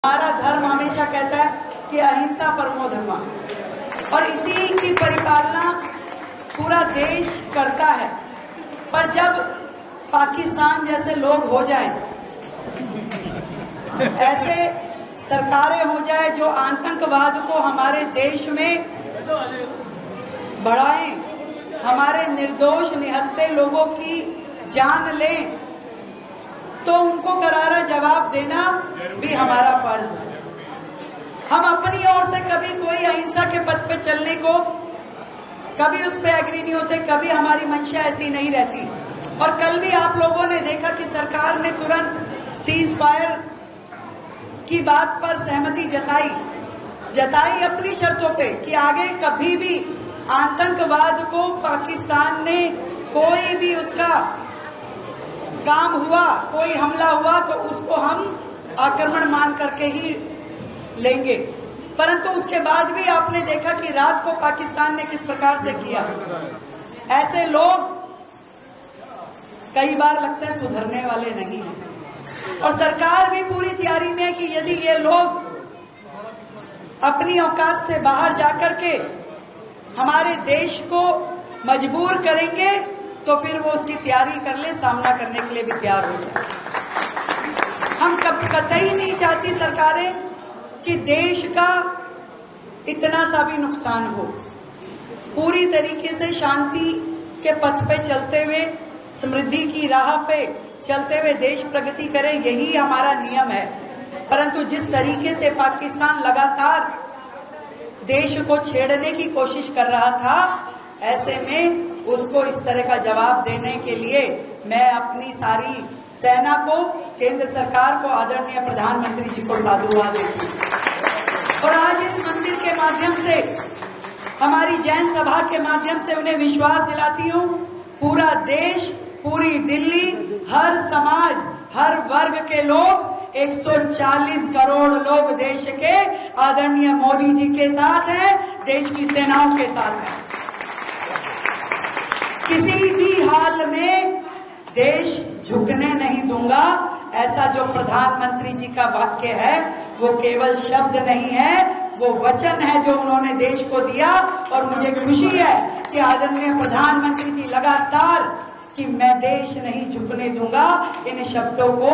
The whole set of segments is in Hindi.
हमारा धर्म हमेशा कहता है कि अहिंसा परमो धर्मः, और इसी की परिपालना पूरा देश करता है। पर जब पाकिस्तान जैसे लोग हो जाएं, ऐसे सरकारें हो जाए जो आतंकवाद को हमारे देश में बढ़ाएं, हमारे निर्दोष निहत्थे लोगों की जान लें, तो उनको करारा जवाब देना भी हमारा फर्ज है। हम अपनी ओर से कभी कोई अहिंसा के पथ पे चलने को कभी उस पर एग्री नहीं होते, कभी हमारी मंशा ऐसी नहीं रहती। और कल भी आप लोगों ने देखा कि सरकार ने तुरंत सीज फायर की बात पर सहमति जताई अपनी शर्तों पे कि आगे कभी भी आतंकवाद को पाकिस्तान ने कोई भी उसका काम हुआ, कोई हमला हुआ तो उसको हम आक्रमण मान करके ही लेंगे। परंतु उसके बाद भी आपने देखा कि रात को पाकिस्तान ने किस प्रकार से किया। ऐसे लोग कई बार लगता है सुधरने वाले नहीं हैं, और सरकार भी पूरी तैयारी में है कि यदि ये लोग अपनी औकात से बाहर जाकर के हमारे देश को मजबूर करेंगे तो फिर वो उसकी तैयारी कर ले, सामना करने के लिए भी तैयार हो जाए। हम कतई नहीं चाहती सरकारें कि देश का इतना सा भी नुकसान हो। पूरी तरीके से शांति के पथ पे चलते हुए, समृद्धि की राह पे चलते हुए देश प्रगति करे, यही हमारा नियम है। परंतु जिस तरीके से पाकिस्तान लगातार देश को छेड़ने की कोशिश कर रहा था, ऐसे में उसको इस तरह का जवाब देने के लिए मैं अपनी सारी सेना को, केंद्र सरकार को, आदरणीय प्रधानमंत्री जी को साधुवाद देती हूं। और आज इस मंदिर के माध्यम से, हमारी जैन सभा के माध्यम से उन्हें विश्वास दिलाती हूं, पूरा देश, पूरी दिल्ली, हर समाज, हर वर्ग के लोग, 140 करोड़ लोग देश के आदरणीय मोदी जी के साथ हैं, देश की सेनाओं के साथ हैं। किसी भी हाल में देश झुकने नहीं दूंगा, ऐसा जो प्रधानमंत्री जी का वाक्य है वो केवल शब्द नहीं है, वो वचन है जो उन्होंने देश को दिया। और मुझे खुशी है कि आदरणीय प्रधानमंत्री जी लगातार कि मैं देश नहीं झुकने दूंगा, इन शब्दों को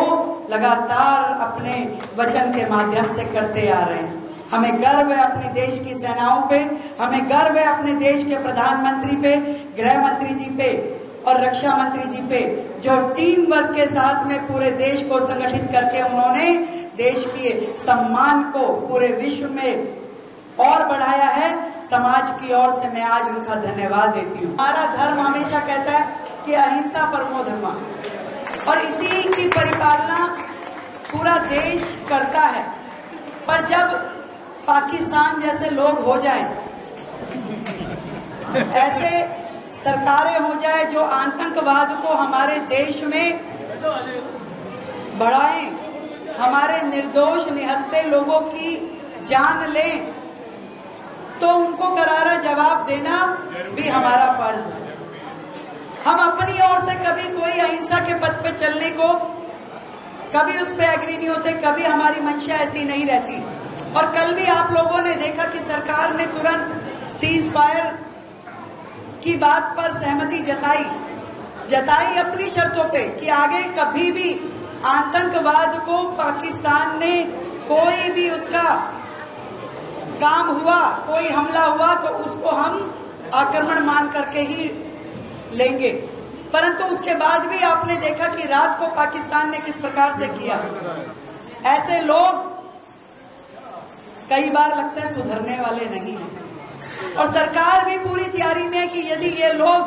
लगातार अपने वचन के माध्यम से करते आ रहे हैं। हमें गर्व है अपने देश की सेनाओं पे, हमें गर्व है अपने देश के प्रधानमंत्री पे, गृह मंत्री जी पे और रक्षा मंत्री जी पे, जो टीम वर्क के साथ में पूरे देश को संगठित करके उन्होंने देश के सम्मान को पूरे विश्व में और बढ़ाया है। समाज की ओर से मैं आज उनका धन्यवाद देती हूँ। हमारा धर्म हमेशा कहता है कि अहिंसा परमो धर्मः, और इसी की परिपालना पूरा देश करता है। पर जब पाकिस्तान जैसे लोग हो जाएं, ऐसे सरकारें हो जाए जो आतंकवाद को हमारे देश में बढ़ाएं, हमारे निर्दोष निहत्थे लोगों की जान लें, तो उनको करारा जवाब देना भी हमारा फर्ज है। हम अपनी ओर से कभी कोई अहिंसा के पथ पे चलने को कभी उस पर एग्री नहीं होते, कभी हमारी मंशा ऐसी नहीं रहती। और कल भी आप लोगों ने देखा कि सरकार ने तुरंत सीज फायर की बात पर सहमति जताई अपनी शर्तों पे कि आगे कभी भी आतंकवाद को पाकिस्तान ने कोई भी उसका काम हुआ, कोई हमला हुआ तो उसको हम आक्रमण मान करके ही लेंगे। परंतु उसके बाद भी आपने देखा कि रात को पाकिस्तान ने किस प्रकार से किया। ऐसे लोग कई बार लगता है सुधरने वाले नहीं हैं, और सरकार भी पूरी तैयारी में है कि यदि ये लोग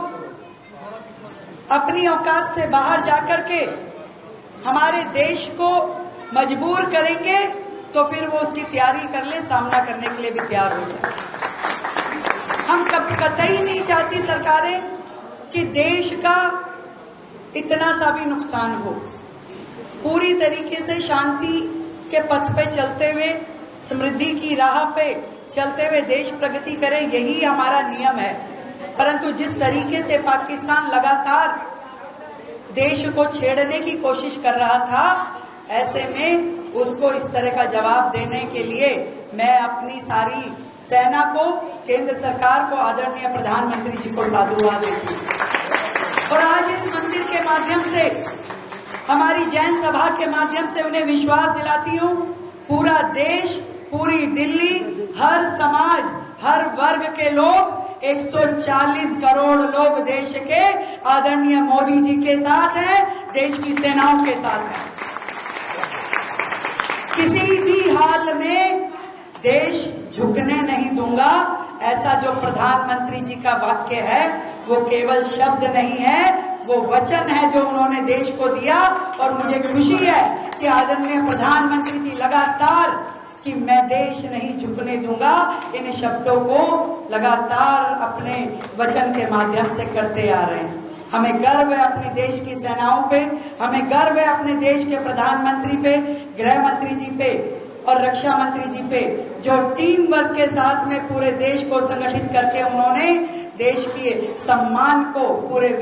अपनी औकात से बाहर जाकर के हमारे देश को मजबूर करेंगे तो फिर वो उसकी तैयारी कर ले, सामना करने के लिए भी तैयार हो जाए। हम कतई नहीं चाहती सरकारें कि देश का इतना सा भी नुकसान हो। पूरी तरीके से शांति के पथ पे चलते हुए, समृद्धि की राह पे चलते हुए देश प्रगति करे, यही हमारा नियम है। परंतु जिस तरीके से पाकिस्तान लगातार देश को छेड़ने की कोशिश कर रहा था, ऐसे में उसको इस तरह का जवाब देने के लिए मैं अपनी सारी सेना को, केंद्र सरकार को, आदरणीय प्रधानमंत्री जी को साधुवाद देती हूं। और आज इस मंदिर के माध्यम से, हमारी जैन सभा के माध्यम से उन्हें विश्वास दिलाती हूं, पूरा देश, पूरी दिल्ली, हर समाज, हर वर्ग के लोग, 140 करोड़ लोग देश के आदरणीय मोदी जी के साथ हैं, देश की सेनाओं के साथ हैं। किसी भी हाल में देश झुकने नहीं दूंगा, ऐसा जो प्रधानमंत्री जी का वाक्य है वो केवल शब्द नहीं है, वो वचन है जो उन्होंने देश को दिया। और मुझे खुशी है कि आदरणीय प्रधानमंत्री जी लगातार कि मैं देश नहीं झुकने दूंगा, इन शब्दों को लगातार अपने वचन के माध्यम से करते आ रहे हैं। हमें गर्व है अपने देश की सेनाओं पे, हमें गर्व है अपने देश के प्रधानमंत्री पे, गृह मंत्री जी पे और रक्षा मंत्री जी पे, जो टीम वर्क के साथ में पूरे देश को संगठित करके उन्होंने देश के सम्मान को पूरे